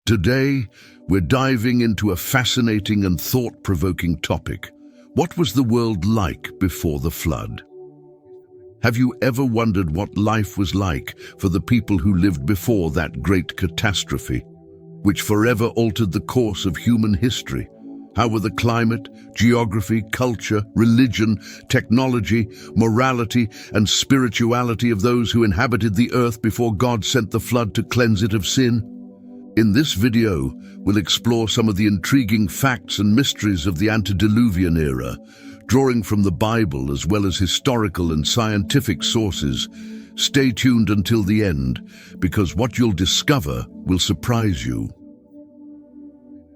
Today, we're diving into a fascinating and thought-provoking topic. What was the world like before the flood? Have you ever wondered what life was like for the people who lived before that great catastrophe, which forever altered the course of human history? How were the climate, geography, culture, religion, technology, morality, and spirituality of those who inhabited the earth before God sent the flood to cleanse it of sin? In this video, we'll explore some of the intriguing facts and mysteries of the antediluvian era, drawing from the Bible as well as historical and scientific sources. Stay tuned until the end, because what you'll discover will surprise you.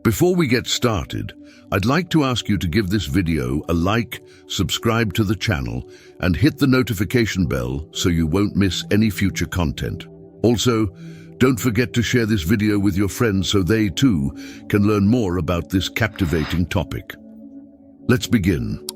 Before we get started, I'd like to ask you to give this video a like, subscribe to the channel, and hit the notification bell so you won't miss any future content. Also, don't forget to share this video with your friends so they too can learn more about this captivating topic. Let's begin.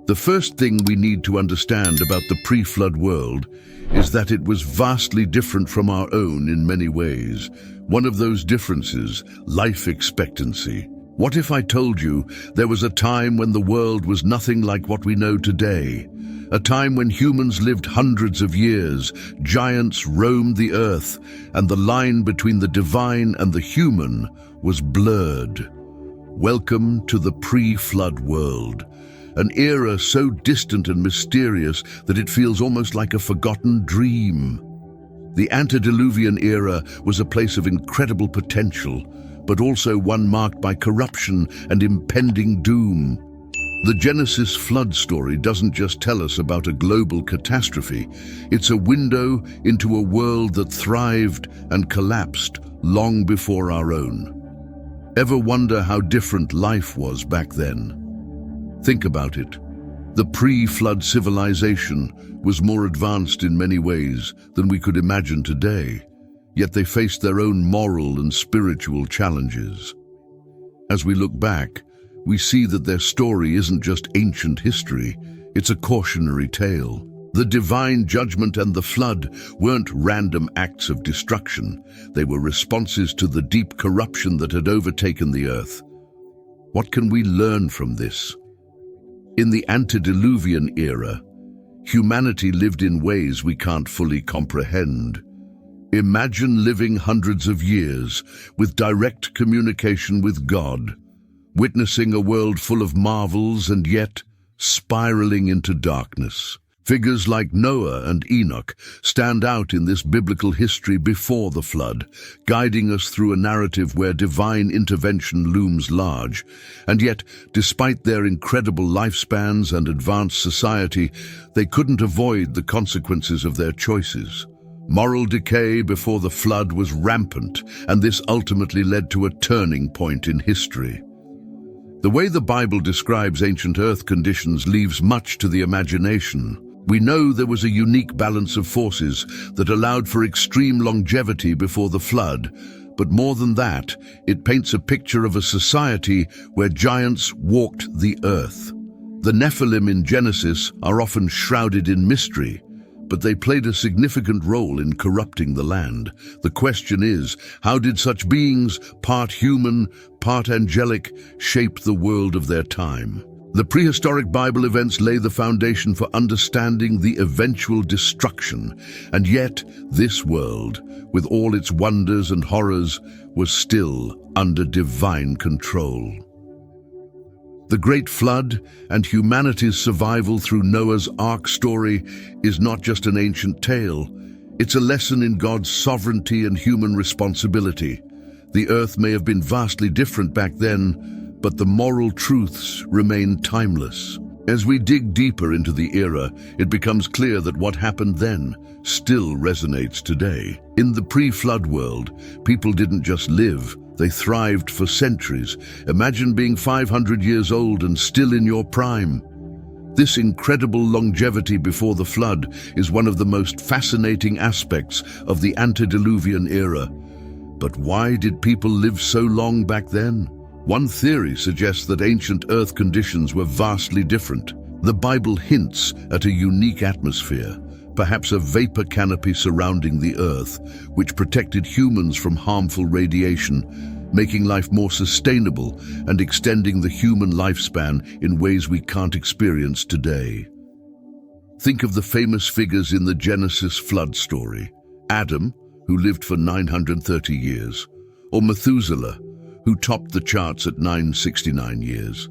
The first thing we need to understand about the pre-flood world is that it was vastly different from our own in many ways. One of those differences, life expectancy. What if I told you there was a time when the world was nothing like what we know today? A time when humans lived hundreds of years, giants roamed the earth, and the line between the divine and the human was blurred. Welcome to the pre-flood world, an era so distant and mysterious that it feels almost like a forgotten dream. The antediluvian era was a place of incredible potential, but also one marked by corruption and impending doom. The Genesis flood story doesn't just tell us about a global catastrophe. It's a window into a world that thrived and collapsed long before our own. Ever wonder how different life was back then? Think about it. The pre-flood civilization was more advanced in many ways than we could imagine today, yet they faced their own moral and spiritual challenges. As we look back, we see that their story isn't just ancient history, it's a cautionary tale. The divine judgment and the flood weren't random acts of destruction. They were responses to the deep corruption that had overtaken the earth. What can we learn from this? In the antediluvian era, humanity lived in ways we can't fully comprehend. Imagine living hundreds of years with direct communication with God, witnessing a world full of marvels and yet spiraling into darkness. Figures like Noah and Enoch stand out in this biblical history before the flood, guiding us through a narrative where divine intervention looms large. And yet, despite their incredible lifespans and advanced society, they couldn't avoid the consequences of their choices. Moral decay before the flood was rampant, and this ultimately led to a turning point in history. The way the Bible describes ancient earth conditions leaves much to the imagination. We know there was a unique balance of forces that allowed for extreme longevity before the flood, but more than that, it paints a picture of a society where giants walked the earth. The Nephilim in Genesis are often shrouded in mystery, but they played a significant role in corrupting the land. The question is, how did such beings, part human, part angelic, shape the world of their time? The prehistoric Bible events lay the foundation for understanding the eventual destruction, and yet this world, with all its wonders and horrors, was still under divine control. The Great Flood and humanity's survival through Noah's Ark story is not just an ancient tale. It's a lesson in God's sovereignty and human responsibility. The earth may have been vastly different back then, but the moral truths remain timeless. As we dig deeper into the era, it becomes clear that what happened then still resonates today. In the pre-flood world, people didn't just live, they thrived for centuries. Imagine being 500 years old and still in your prime. This incredible longevity before the flood is one of the most fascinating aspects of the antediluvian era. But why did people live so long back then? One theory suggests that ancient Earth conditions were vastly different. The Bible hints at a unique atmosphere, perhaps a vapor canopy surrounding the Earth, which protected humans from harmful radiation. making life more sustainable and extending the human lifespan in ways we can't experience today. Think of the famous figures in the Genesis flood story: Adam, who lived for 930 years, or Methuselah, who topped the charts at 969 years.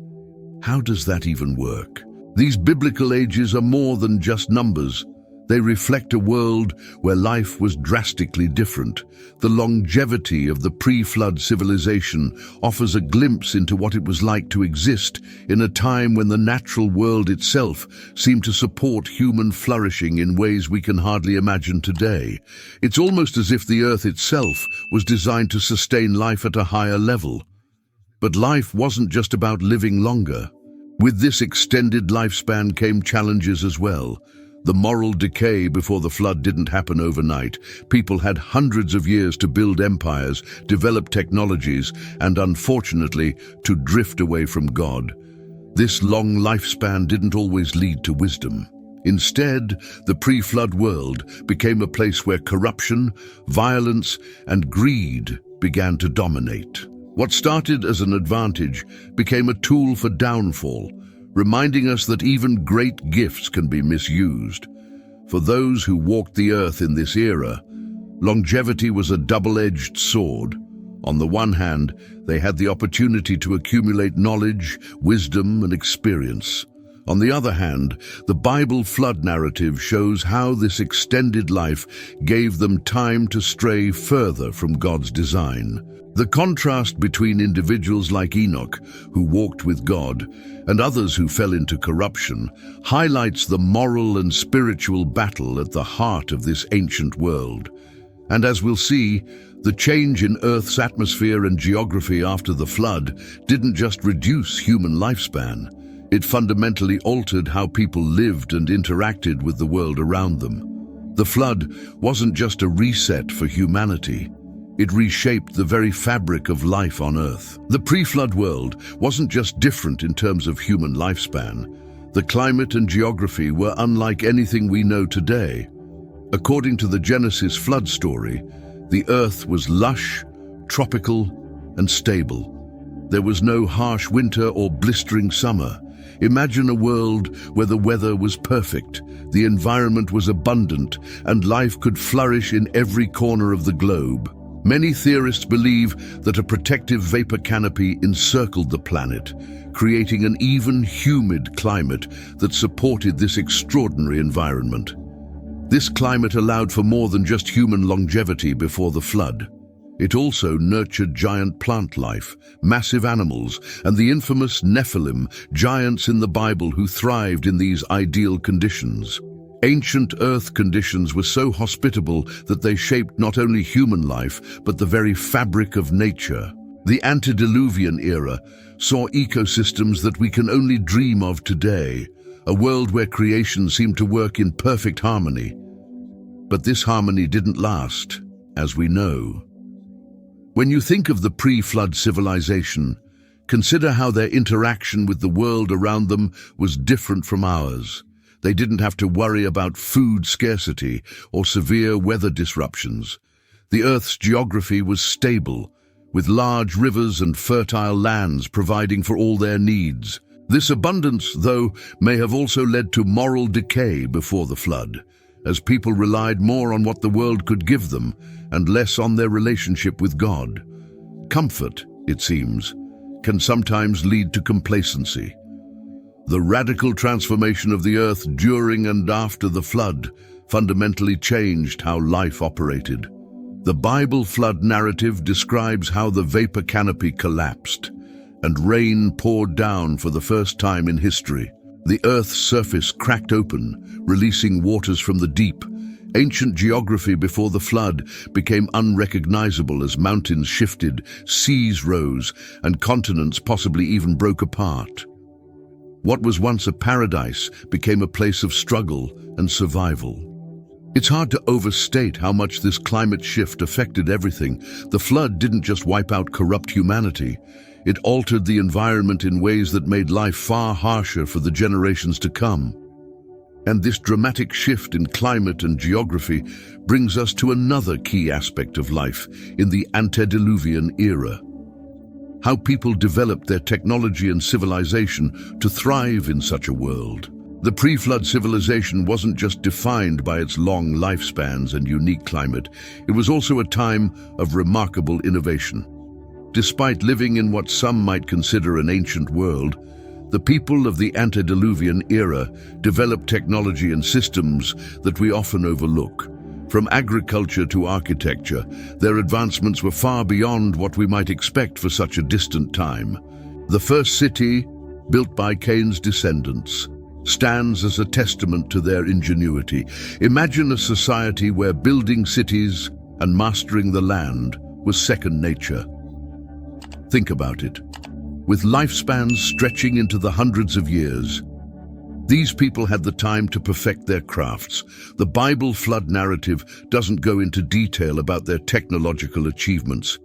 How does that even work? These biblical ages are more than just numbers. They reflect a world where life was drastically different. The longevity of the pre-flood civilization offers a glimpse into what it was like to exist in a time when the natural world itself seemed to support human flourishing in ways we can hardly imagine today. It's almost as if the earth itself was designed to sustain life at a higher level. But life wasn't just about living longer. With this extended lifespan came challenges as well. The moral decay before the flood didn't happen overnight. People had hundreds of years to build empires, develop technologies, and unfortunately, to drift away from God. This long lifespan didn't always lead to wisdom. Instead, the pre-flood world became a place where corruption, violence, and greed began to dominate. What started as an advantage became a tool for downfall, reminding us that even great gifts can be misused. For those who walked the earth in this era, longevity was a double-edged sword. On the one hand, they had the opportunity to accumulate knowledge, wisdom, and experience. On the other hand, the Bible flood narrative shows how this extended life gave them time to stray further from God's design. The contrast between individuals like Enoch, who walked with God, and others who fell into corruption, highlights the moral and spiritual battle at the heart of this ancient world. And as we'll see, the change in Earth's atmosphere and geography after the flood didn't just reduce human lifespan. It fundamentally altered how people lived and interacted with the world around them. The flood wasn't just a reset for humanity. It reshaped the very fabric of life on Earth. The pre-flood world wasn't just different in terms of human lifespan. The climate and geography were unlike anything we know today. According to the Genesis flood story, the Earth was lush, tropical, and stable. There was no harsh winter or blistering summer. Imagine a world where the weather was perfect, the environment was abundant, and life could flourish in every corner of the globe. Many theorists believe that a protective vapor canopy encircled the planet, creating an even, humid climate that supported this extraordinary environment. This climate allowed for more than just human longevity before the flood. It also nurtured giant plant life, massive animals, and the infamous Nephilim, giants in the Bible who thrived in these ideal conditions. Ancient Earth conditions were so hospitable that they shaped not only human life, but the very fabric of nature. The antediluvian era saw ecosystems that we can only dream of today, a world where creation seemed to work in perfect harmony. But this harmony didn't last, as we know. When you think of the pre-flood civilization, consider how their interaction with the world around them was different from ours. They didn't have to worry about food scarcity or severe weather disruptions. The Earth's geography was stable, with large rivers and fertile lands providing for all their needs. This abundance, though, may have also led to moral decay before the flood, as people relied more on what the world could give them and less on their relationship with God. Comfort, it seems, can sometimes lead to complacency. The radical transformation of the Earth during and after the flood fundamentally changed how life operated. The Bible flood narrative describes how the vapor canopy collapsed and rain poured down for the first time in history. The Earth's surface cracked open, releasing waters from the deep. Ancient geography before the flood became unrecognizable as mountains shifted, seas rose, and continents possibly even broke apart. What was once a paradise became a place of struggle and survival. It's hard to overstate how much this climate shift affected everything. The flood didn't just wipe out corrupt humanity. It altered the environment in ways that made life far harsher for the generations to come. And this dramatic shift in climate and geography brings us to another key aspect of life in the antediluvian era: how people developed their technology and civilization to thrive in such a world. The pre-flood civilization wasn't just defined by its long lifespans and unique climate, it was also a time of remarkable innovation. Despite living in what some might consider an ancient world, the people of the antediluvian era developed technology and systems that we often overlook. From agriculture to architecture, their advancements were far beyond what we might expect for such a distant time. The first city, built by Cain's descendants, stands as a testament to their ingenuity. Imagine a society where building cities and mastering the land was second nature. Think about it. With lifespans stretching into the hundreds of years, these people had the time to perfect their crafts. The Bible flood narrative doesn't go into detail about their technological achievements,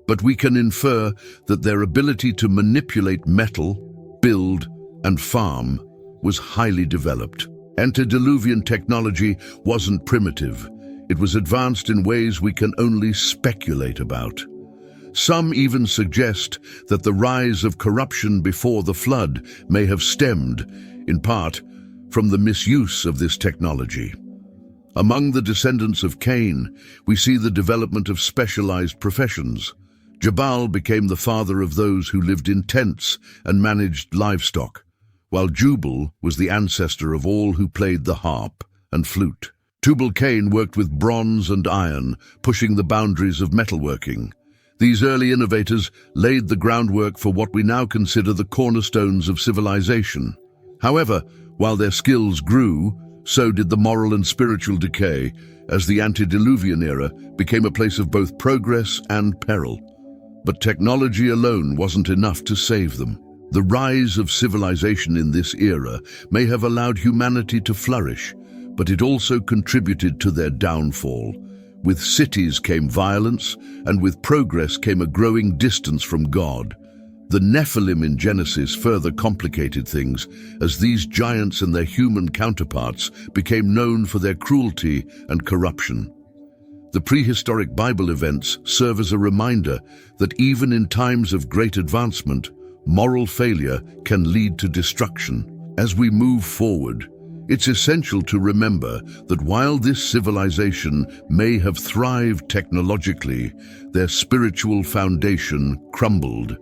but we can infer that their ability to manipulate metal, build, and farm was highly developed. Antediluvian technology wasn't primitive. It was advanced in ways we can only speculate about. Some even suggest that the rise of corruption before the flood may have stemmed, in part, from the misuse of this technology. Among the descendants of Cain, we see the development of specialized professions. Jabal became the father of those who lived in tents and managed livestock, while Jubal was the ancestor of all who played the harp and flute. Tubal-Cain worked with bronze and iron, pushing the boundaries of metalworking. These early innovators laid the groundwork for what we now consider the cornerstones of civilization. However, while their skills grew, so did the moral and spiritual decay, as the antediluvian era became a place of both progress and peril. But technology alone wasn't enough to save them. The rise of civilization in this era may have allowed humanity to flourish, but it also contributed to their downfall. With cities came violence, and with progress came a growing distance from God. The Nephilim in Genesis further complicated things, as these giants and their human counterparts became known for their cruelty and corruption. The prehistoric Bible events serve as a reminder that even in times of great advancement, moral failure can lead to destruction. As we move forward, it's essential to remember that while this civilization may have thrived technologically, their spiritual foundation crumbled.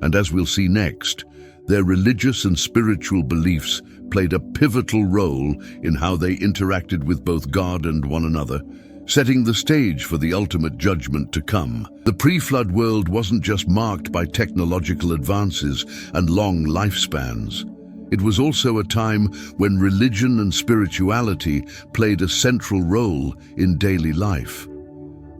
And as we'll see next, their religious and spiritual beliefs played a pivotal role in how they interacted with both God and one another, setting the stage for the ultimate judgment to come. The pre-flood world wasn't just marked by technological advances and long lifespans. It was also a time when religion and spirituality played a central role in daily life.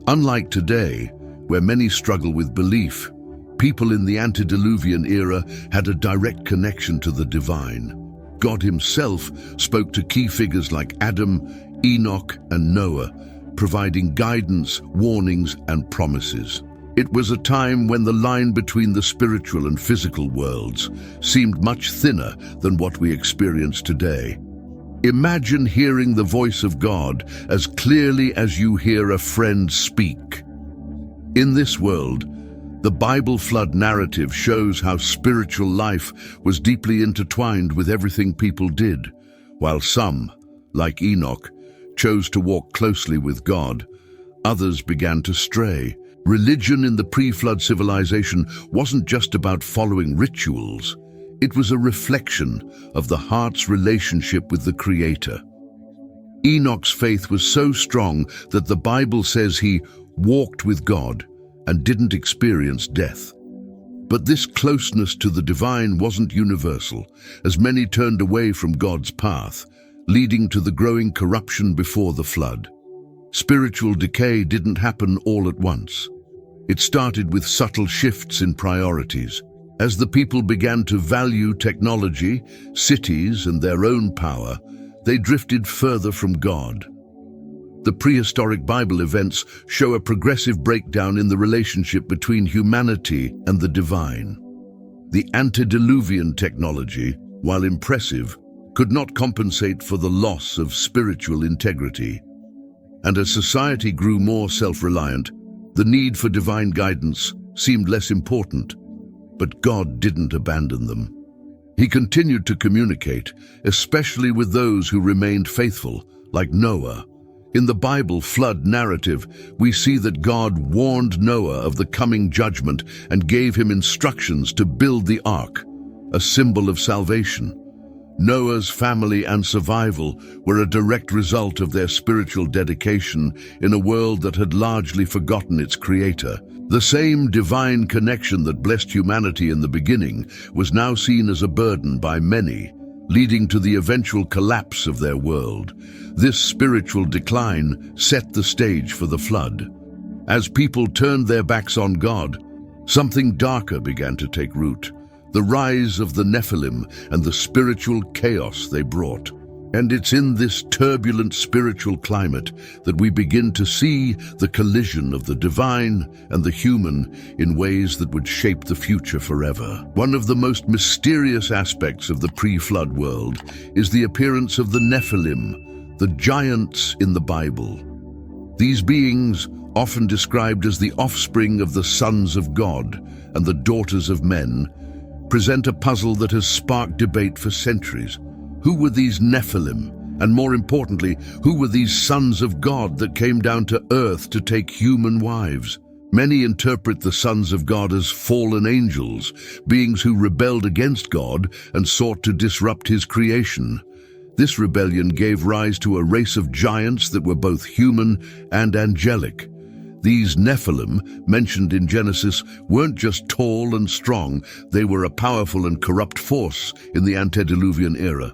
Unlike today, where many struggle with belief, people in the antediluvian era had a direct connection to the divine. God himself spoke to key figures like Adam, Enoch, and Noah, providing guidance, warnings, and promises. It was a time when the line between the spiritual and physical worlds seemed much thinner than what we experience today. Imagine hearing the voice of God as clearly as you hear a friend speak. In this world, the Bible flood narrative shows how spiritual life was deeply intertwined with everything people did. While some, like Enoch, chose to walk closely with God, others began to stray. Religion in the pre-flood civilization wasn't just about following rituals. It was a reflection of the heart's relationship with the Creator. Enoch's faith was so strong that the Bible says he walked with God and didn't experience death. But this closeness to the divine wasn't universal, as many turned away from God's path, leading to the growing corruption before the flood. Spiritual decay didn't happen all at once. It started with subtle shifts in priorities. As the people began to value technology, cities, and their own power, they drifted further from God. The prehistoric Bible events show a progressive breakdown in the relationship between humanity and the divine. The antediluvian technology, while impressive, could not compensate for the loss of spiritual integrity. And as society grew more self-reliant, the need for divine guidance seemed less important. but God didn't abandon them. He continued to communicate, especially with those who remained faithful, like Noah. In the Bible flood narrative, we see that God warned Noah of the coming judgment and gave him instructions to build the ark, a symbol of salvation. Noah's family and survival were a direct result of their spiritual dedication in a world that had largely forgotten its creator. The same divine connection that blessed humanity in the beginning was now seen as a burden by many, leading to the eventual collapse of their world. This spiritual decline set the stage for the flood. As people turned their backs on God, something darker began to take root: the rise of the Nephilim and the spiritual chaos they brought. And it's in this turbulent spiritual climate that we begin to see the collision of the divine and the human in ways that would shape the future forever. One of the most mysterious aspects of the pre-flood world is the appearance of the Nephilim, the giants in the Bible. These beings, often described as the offspring of the sons of God and the daughters of men, present a puzzle that has sparked debate for centuries. Who were these Nephilim? And more importantly, who were these sons of God that came down to earth to take human wives? Many interpret the sons of God as fallen angels, beings who rebelled against God and sought to disrupt his creation. This rebellion gave rise to a race of giants that were both human and angelic. These Nephilim, mentioned in Genesis, weren't just tall and strong, they were a powerful and corrupt force in the antediluvian era.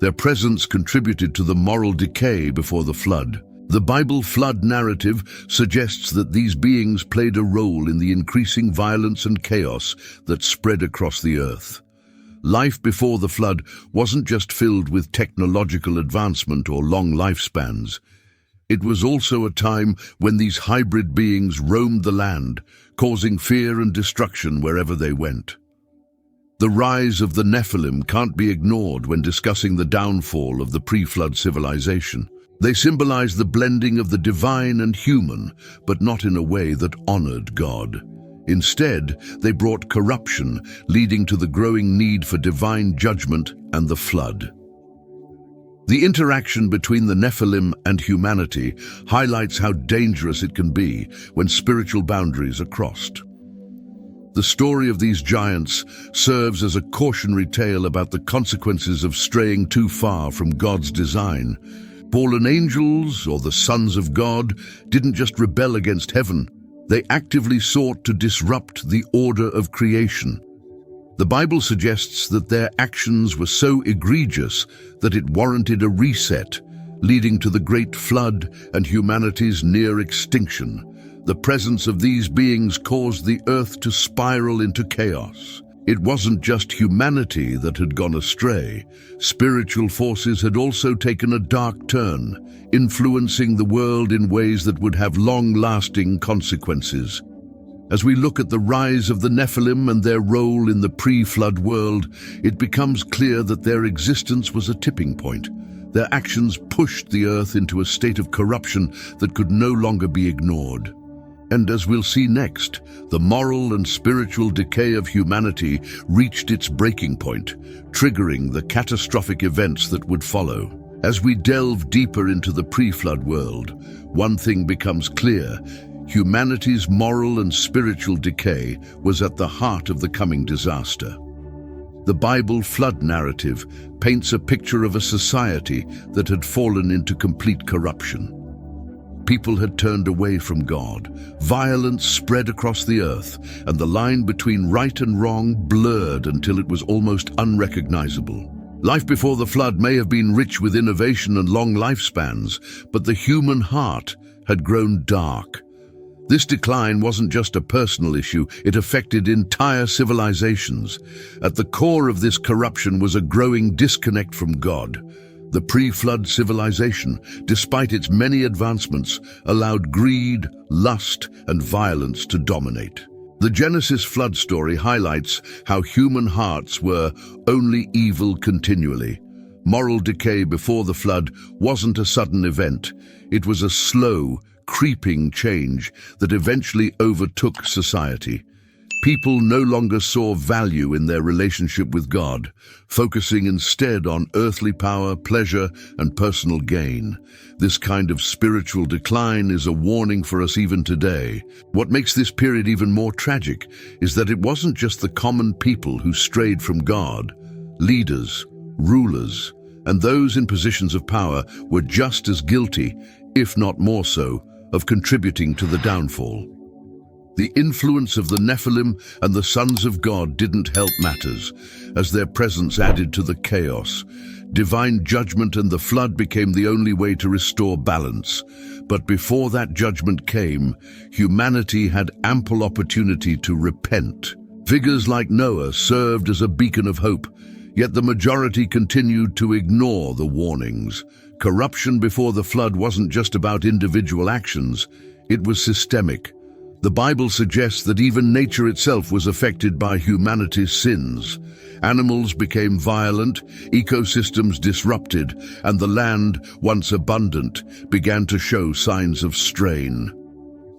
Their presence contributed to the moral decay before the flood. The Bible flood narrative suggests that these beings played a role in the increasing violence and chaos that spread across the earth. Life before the flood wasn't just filled with technological advancement or long lifespans. It was also a time when these hybrid beings roamed the land, causing fear and destruction wherever they went. The rise of the Nephilim can't be ignored when discussing the downfall of the pre-flood civilization. They symbolize the blending of the divine and human, but not in a way that honored God. Instead, they brought corruption, leading to the growing need for divine judgment and the flood. The interaction between the Nephilim and humanity highlights how dangerous it can be when spiritual boundaries are crossed. The story of these giants serves as a cautionary tale about the consequences of straying too far from God's design. Fallen angels, or the sons of God, didn't just rebel against heaven, they actively sought to disrupt the order of creation. The Bible suggests that their actions were so egregious that it warranted a reset, leading to the Great Flood and humanity's near extinction. The presence of these beings caused the earth to spiral into chaos. It wasn't just humanity that had gone astray. Spiritual forces had also taken a dark turn, influencing the world in ways that would have long-lasting consequences. As we look at the rise of the Nephilim and their role in the pre-flood world, it becomes clear that their existence was a tipping point. Their actions pushed the earth into a state of corruption that could no longer be ignored. And as we'll see next, the moral and spiritual decay of humanity reached its breaking point, triggering the catastrophic events that would follow. As we delve deeper into the pre-flood world, one thing becomes clear: humanity's moral and spiritual decay was at the heart of the coming disaster. The Bible flood narrative paints a picture of a society that had fallen into complete corruption. People had turned away from God, violence spread across the earth, and the line between right and wrong blurred until it was almost unrecognizable. Life before the flood may have been rich with innovation and long lifespans, but the human heart had grown dark. This decline wasn't just a personal issue, it affected entire civilizations. At the core of this corruption was a growing disconnect from God. The pre-flood civilization, despite its many advancements, allowed greed, lust, and violence to dominate. The Genesis flood story highlights how human hearts were only evil continually. Moral decay before the flood wasn't a sudden event. It was a slow, creeping change that eventually overtook society. People no longer saw value in their relationship with God, focusing instead on earthly power, pleasure, and personal gain. This kind of spiritual decline is a warning for us even today. What makes this period even more tragic is that it wasn't just the common people who strayed from God. Leaders, rulers, and those in positions of power were just as guilty, if not more so, of contributing to the downfall. The influence of the Nephilim and the sons of God didn't help matters, as their presence added to the chaos. Divine judgment and the flood became the only way to restore balance. But before that judgment came, humanity had ample opportunity to repent. Figures like Noah served as a beacon of hope, yet the majority continued to ignore the warnings. Corruption before the flood wasn't just about individual actions, it was systemic. The Bible suggests that even nature itself was affected by humanity's sins. Animals became violent, ecosystems disrupted, and the land, once abundant, began to show signs of strain.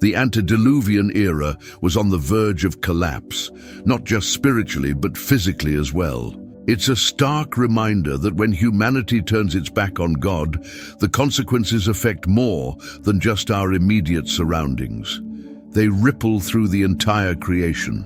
The antediluvian era was on the verge of collapse, not just spiritually but physically as well. It's a stark reminder that when humanity turns its back on God, the consequences affect more than just our immediate surroundings. They ripple through the entire creation.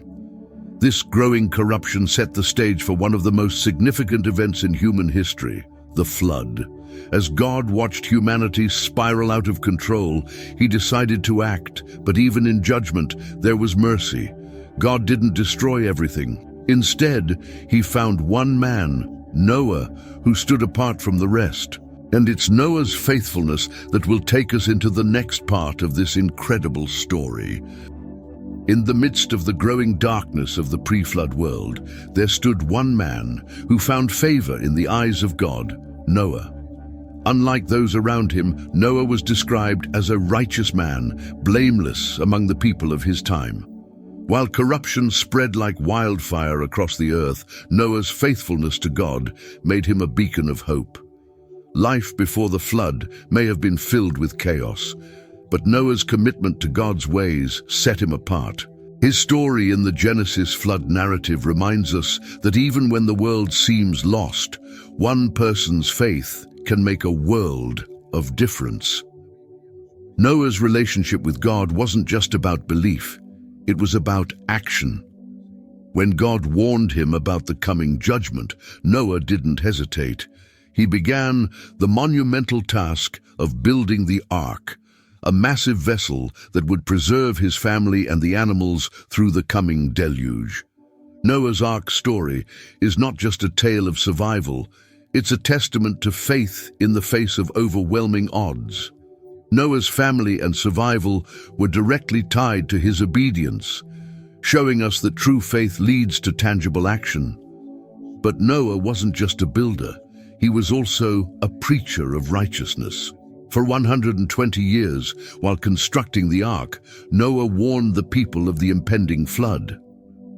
This growing corruption set the stage for one of the most significant events in human history, the flood. As God watched humanity spiral out of control, he decided to act, but even in judgment, there was mercy. God didn't destroy everything. Instead, he found one man, Noah, who stood apart from the rest. And it's Noah's faithfulness that will take us into the next part of this incredible story. In the midst of the growing darkness of the pre-flood world, there stood one man who found favor in the eyes of God, Noah. Unlike those around him, Noah was described as a righteous man, blameless among the people of his time. While corruption spread like wildfire across the earth, Noah's faithfulness to God made him a beacon of hope. Life before the flood may have been filled with chaos, but Noah's commitment to God's ways set him apart. His story in the Genesis flood narrative reminds us that even when the world seems lost, one person's faith can make a world of difference. Noah's relationship with God wasn't just about belief, it was about action. When God warned him about the coming judgment, Noah didn't hesitate. He began the monumental task of building the ark, a massive vessel that would preserve his family and the animals through the coming deluge. Noah's Ark story is not just a tale of survival, it's a testament to faith in the face of overwhelming odds. Noah's family and survival were directly tied to his obedience, showing us that true faith leads to tangible action. But Noah wasn't just a builder. He was also a preacher of righteousness. For 120 years, while constructing the ark, Noah warned the people of the impending flood.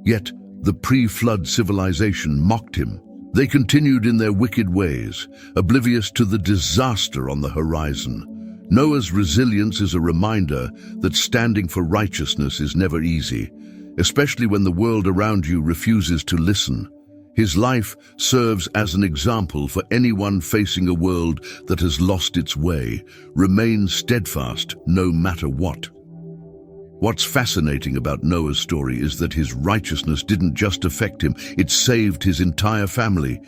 Yet, the pre-flood civilization mocked him. They continued in their wicked ways, oblivious to the disaster on the horizon. Noah's resilience is a reminder that standing for righteousness is never easy, especially when the world around you refuses to listen. His life serves as an example for anyone facing a world that has lost its way. Remain steadfast no matter what. What's fascinating about Noah's story is that his righteousness didn't just affect him, it saved his entire family.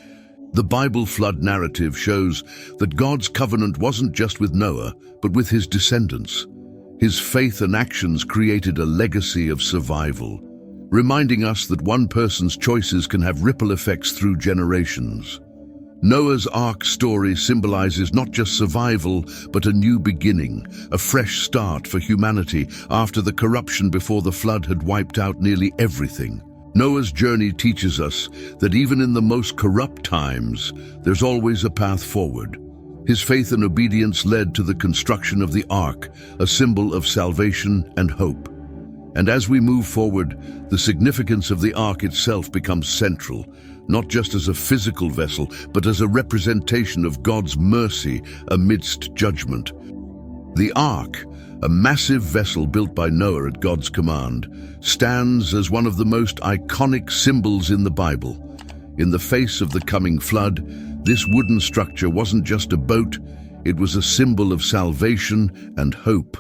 The Bible flood narrative shows that God's covenant wasn't just with Noah, but with his descendants. His faith and actions created a legacy of survival, reminding us that one person's choices can have ripple effects through generations. Noah's Ark story symbolizes not just survival, but a new beginning, a fresh start for humanity after the corruption before the flood had wiped out nearly everything. Noah's journey teaches us that even in the most corrupt times, there's always a path forward. His faith and obedience led to the construction of the Ark, a symbol of salvation and hope. And as we move forward, the significance of the Ark itself becomes central, not just as a physical vessel, but as a representation of God's mercy amidst judgment. The Ark, a massive vessel built by Noah at God's command, stands as one of the most iconic symbols in the Bible. In the face of the coming flood, this wooden structure wasn't just a boat, it was a symbol of salvation and hope.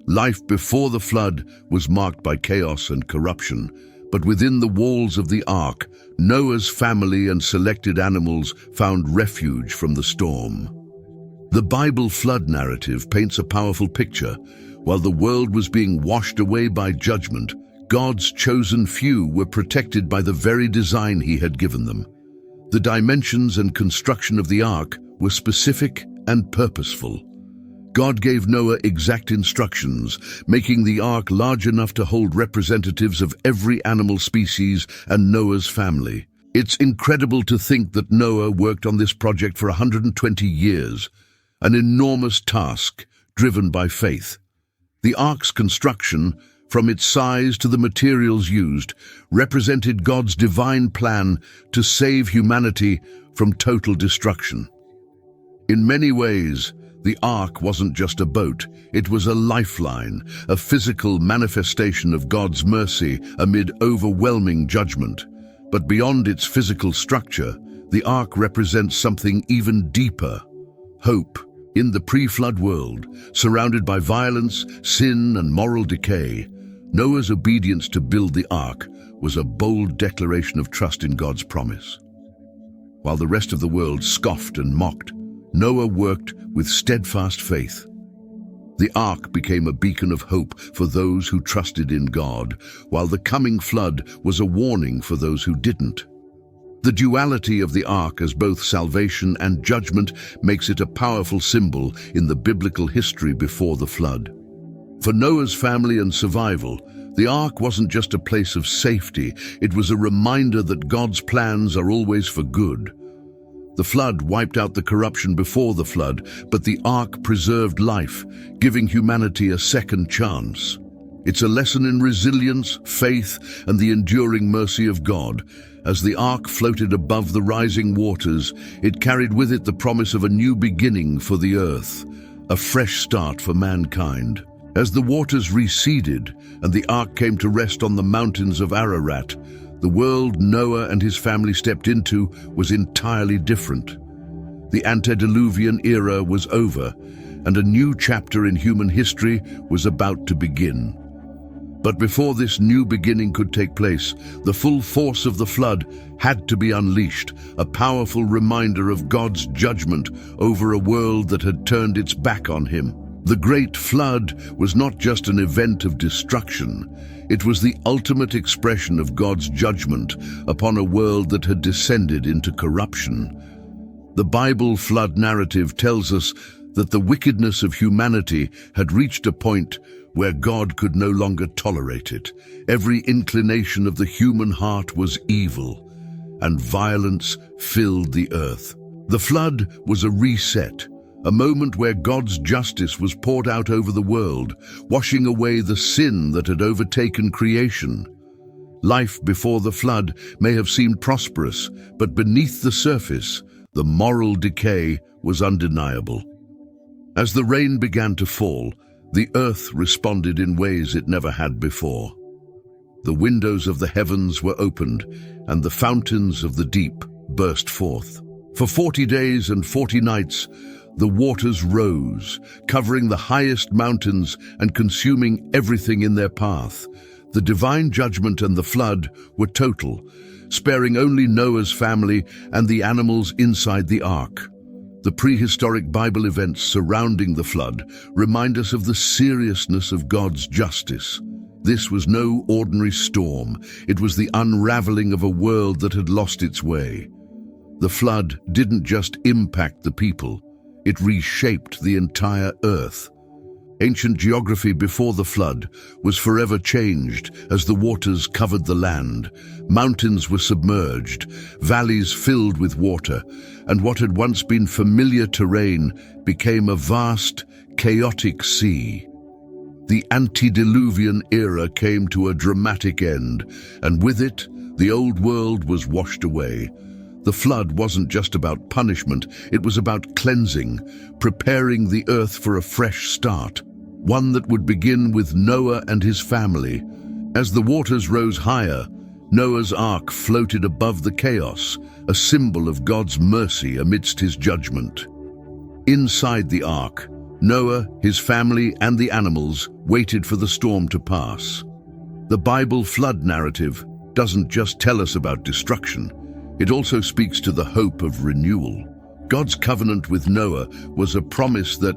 Life before the flood was marked by chaos and corruption, but within the walls of the ark, Noah's family and selected animals found refuge from the storm. The Bible flood narrative paints a powerful picture. While the world was being washed away by judgment, God's chosen few were protected by the very design He had given them. The dimensions and construction of the ark were specific and purposeful. God gave Noah exact instructions, making the ark large enough to hold representatives of every animal species and Noah's family. It's incredible to think that Noah worked on this project for 120 years, an enormous task driven by faith. The ark's construction, from its size to the materials used, represented God's divine plan to save humanity from total destruction. In many ways, the ark wasn't just a boat, it was a lifeline, a physical manifestation of God's mercy amid overwhelming judgment. But beyond its physical structure, the ark represents something even deeper: hope. In the pre-flood world, surrounded by violence, sin, and moral decay, Noah's obedience to build the ark was a bold declaration of trust in God's promise. While the rest of the world scoffed and mocked, Noah worked with steadfast faith. The ark became a beacon of hope for those who trusted in God, while the coming flood was a warning for those who didn't. The duality of the ark as both salvation and judgment makes it a powerful symbol in the biblical history before the flood. For Noah's family and survival, the ark wasn't just a place of safety, it was a reminder that God's plans are always for good. The flood wiped out the corruption before the flood, but the ark preserved life, giving humanity a second chance. It's a lesson in resilience, faith, and the enduring mercy of God. As the ark floated above the rising waters, it carried with it the promise of a new beginning for the earth, a fresh start for mankind. As the waters receded and the ark came to rest on the mountains of Ararat, the world Noah and his family stepped into was entirely different. The antediluvian era was over, and a new chapter in human history was about to begin. But before this new beginning could take place, the full force of the flood had to be unleashed, a powerful reminder of God's judgment over a world that had turned its back on Him. The Great Flood was not just an event of destruction, it was the ultimate expression of God's judgment upon a world that had descended into corruption. The Bible flood narrative tells us that the wickedness of humanity had reached a point where God could no longer tolerate it. Every inclination of the human heart was evil, and violence filled the earth. The flood was a reset, a moment where God's justice was poured out over the world, washing away the sin that had overtaken creation. Life before the flood may have seemed prosperous, but beneath the surface, the moral decay was undeniable. As the rain began to fall, the earth responded in ways it never had before. The windows of the heavens were opened, and the fountains of the deep burst forth. For 40 days and 40 nights, the waters rose, covering the highest mountains and consuming everything in their path. The divine judgment and the flood were total, sparing only Noah's family and the animals inside the ark. The prehistoric Bible events surrounding the flood remind us of the seriousness of God's justice. This was no ordinary storm. It was the unraveling of a world that had lost its way. The flood didn't just impact the people, it reshaped the entire earth. Ancient geography before the flood was forever changed as the waters covered the land. Mountains were submerged, valleys filled with water, and what had once been familiar terrain became a vast, chaotic sea. The antediluvian era came to a dramatic end, and with it, the old world was washed away. The flood wasn't just about punishment, it was about cleansing, preparing the earth for a fresh start. one that would begin with Noah and his family. As the waters rose higher, Noah's ark floated above the chaos, a symbol of God's mercy amidst his judgment. Inside the ark, Noah, his family, and the animals waited for the storm to pass. The Bible flood narrative doesn't just tell us about destruction, it also speaks to the hope of renewal. God's covenant with Noah was a promise that,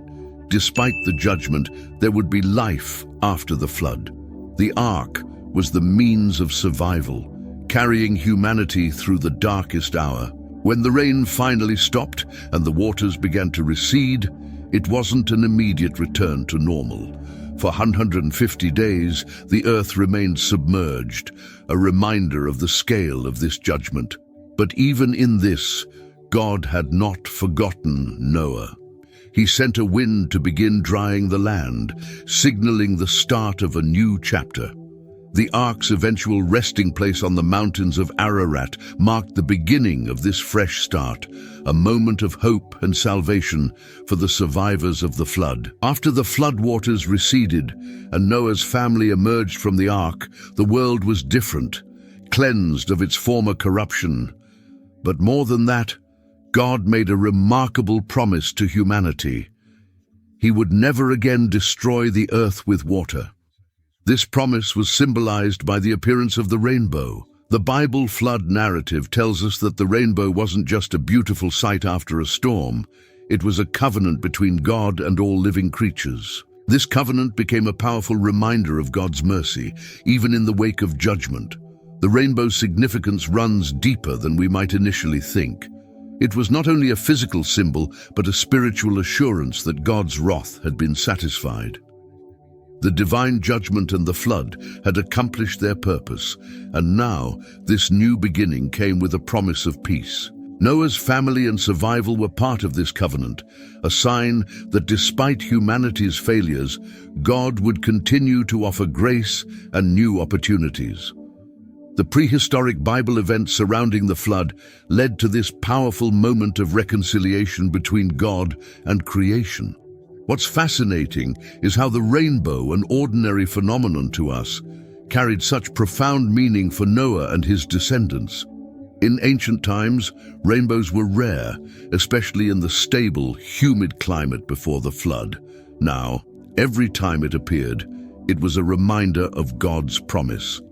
despite the judgment, there would be life after the flood. The ark was the means of survival, carrying humanity through the darkest hour. When the rain finally stopped and the waters began to recede, it wasn't an immediate return to normal. For 150 days, the earth remained submerged, a reminder of the scale of this judgment. But even in this, God had not forgotten Noah. He sent a wind to begin drying the land, signaling the start of a new chapter. The ark's eventual resting place on the mountains of Ararat marked the beginning of this fresh start, a moment of hope and salvation for the survivors of the flood. After the floodwaters receded and Noah's family emerged from the ark, the world was different, cleansed of its former corruption. But more than that, God made a remarkable promise to humanity. He would never again destroy the earth with water. This promise was symbolized by the appearance of the rainbow. The Bible flood narrative tells us that the rainbow wasn't just a beautiful sight after a storm. It was a covenant between God and all living creatures. This covenant became a powerful reminder of God's mercy, even in the wake of judgment. The rainbow's significance runs deeper than we might initially think. It was not only a physical symbol, but a spiritual assurance that God's wrath had been satisfied. The divine judgment and the flood had accomplished their purpose, and now this new beginning came with a promise of peace. Noah's family and survival were part of this covenant, a sign that despite humanity's failures, God would continue to offer grace and new opportunities. The prehistoric Bible events surrounding the flood led to this powerful moment of reconciliation between God and creation. What's fascinating is how the rainbow, an ordinary phenomenon to us, carried such profound meaning for Noah and his descendants. In ancient times, rainbows were rare, especially in the stable, humid climate before the flood. Now, every time it appeared, it was a reminder of God's promise.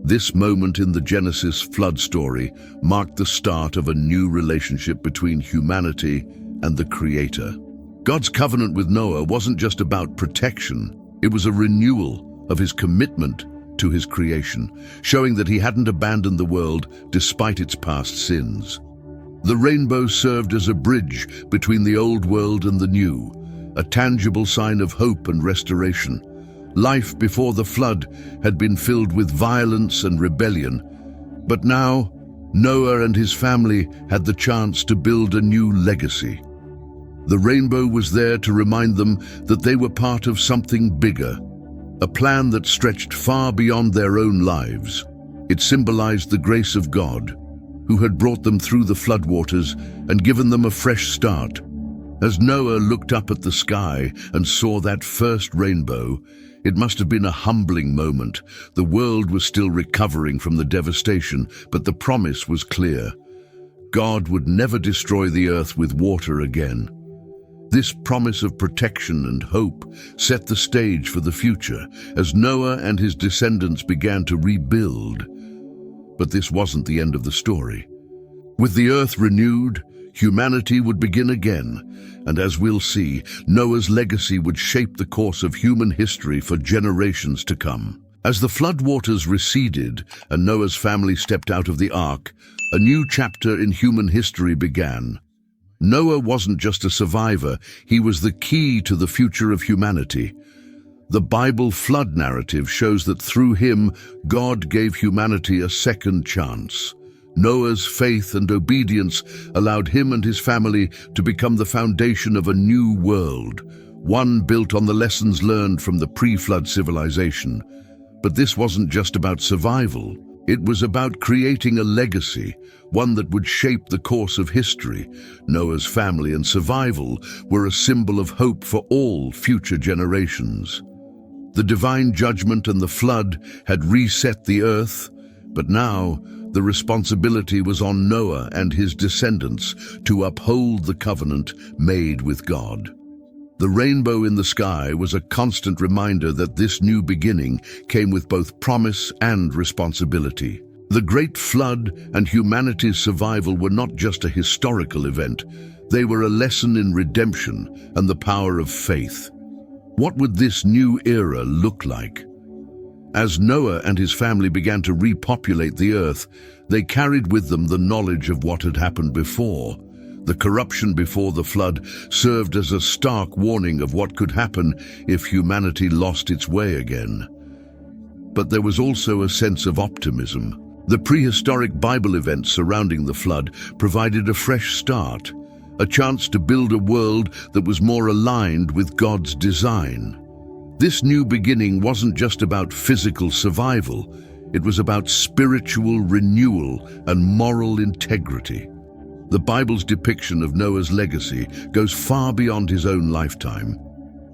This moment in the Genesis flood story marked the start of a new relationship between humanity and the Creator. God's covenant with Noah wasn't just about protection, it was a renewal of his commitment to his creation, showing that he hadn't abandoned the world despite its past sins. The rainbow served as a bridge between the old world and the new, a tangible sign of hope and restoration. Life before the flood had been filled with violence and rebellion, but now Noah and his family had the chance to build a new legacy. The rainbow was there to remind them that they were part of something bigger, a plan that stretched far beyond their own lives. It symbolized the grace of God, who had brought them through the floodwaters and given them a fresh start. As Noah looked up at the sky and saw that first rainbow, it must have been a humbling moment. The world was still recovering from the devastation, but the promise was clear. God would never destroy the earth with water again. This promise of protection and hope set the stage for the future as Noah and his descendants began to rebuild. But this wasn't the end of the story. With the earth renewed, humanity would begin again, and as we'll see, Noah's legacy would shape the course of human history for generations to come. As the floodwaters receded and Noah's family stepped out of the ark, a new chapter in human history began. Noah wasn't just a survivor, he was the key to the future of humanity. The Bible flood narrative shows that through him, God gave humanity a second chance. Noah's faith and obedience allowed him and his family to become the foundation of a new world, one built on the lessons learned from the pre-flood civilization. But this wasn't just about survival. It was about creating a legacy, one that would shape the course of history. Noah's family and survival were a symbol of hope for all future generations. The divine judgment and the flood had reset the earth, but now the responsibility was on Noah and his descendants to uphold the covenant made with God. The rainbow in the sky was a constant reminder that this new beginning came with both promise and responsibility. The great flood and humanity's survival were not just a historical event, they were a lesson in redemption and the power of faith. What would this new era look like? As Noah and his family began to repopulate the earth, they carried with them the knowledge of what had happened before. The corruption before the flood served as a stark warning of what could happen if humanity lost its way again. But there was also a sense of optimism. The prehistoric Bible events surrounding the flood provided a fresh start, a chance to build a world that was more aligned with God's design. This new beginning wasn't just about physical survival, it was about spiritual renewal and moral integrity. The Bible's depiction of Noah's legacy goes far beyond his own lifetime.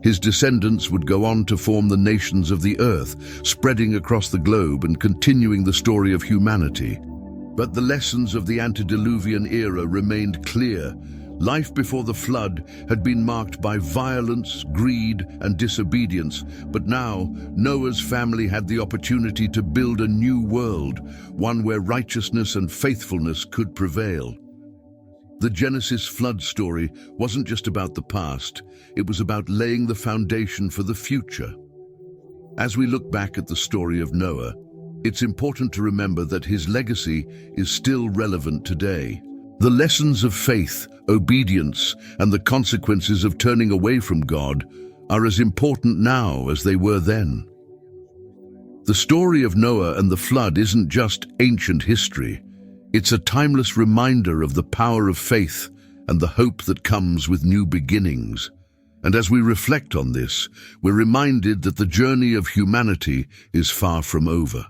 His descendants would go on to form the nations of the earth, spreading across the globe and continuing the story of humanity. But the lessons of the antediluvian era remained clear. Life before the flood had been marked by violence, greed, and disobedience, but now Noah's family had the opportunity to build a new world, one where righteousness and faithfulness could prevail. The Genesis flood story wasn't just about the past, it was about laying the foundation for the future. As we look back at the story of Noah, it's important to remember that his legacy is still relevant today. The lessons of faith, obedience, and the consequences of turning away from God are as important now as they were then. The story of Noah and the flood isn't just ancient history. It's a timeless reminder of the power of faith and the hope that comes with new beginnings. And as we reflect on this, we're reminded that the journey of humanity is far from over.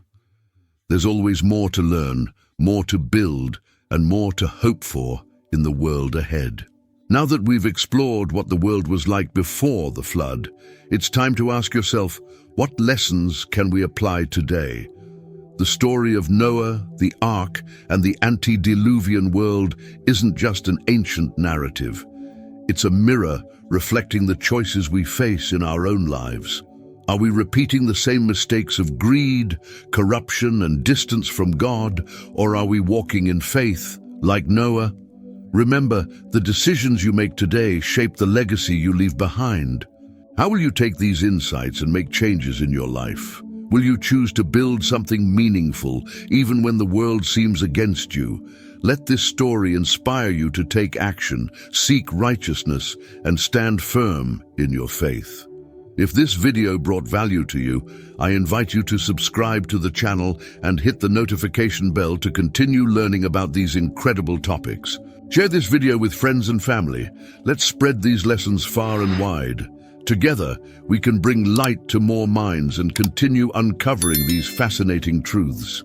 There's always more to learn, more to build, and more to hope for in the world ahead. Now that we've explored what the world was like before the flood, it's time to ask yourself, what lessons can we apply today? The story of Noah, the Ark, and the antediluvian world isn't just an ancient narrative. It's a mirror reflecting the choices we face in our own lives. Are we repeating the same mistakes of greed, corruption, and distance from God, or are we walking in faith, like Noah? Remember, the decisions you make today shape the legacy you leave behind. How will you take these insights and make changes in your life? Will you choose to build something meaningful, even when the world seems against you? Let this story inspire you to take action, seek righteousness, and stand firm in your faith. If this video brought value to you, I invite you to subscribe to the channel and hit the notification bell to continue learning about these incredible topics. Share this video with friends and family. Let's spread these lessons far and wide. Together, we can bring light to more minds and continue uncovering these fascinating truths.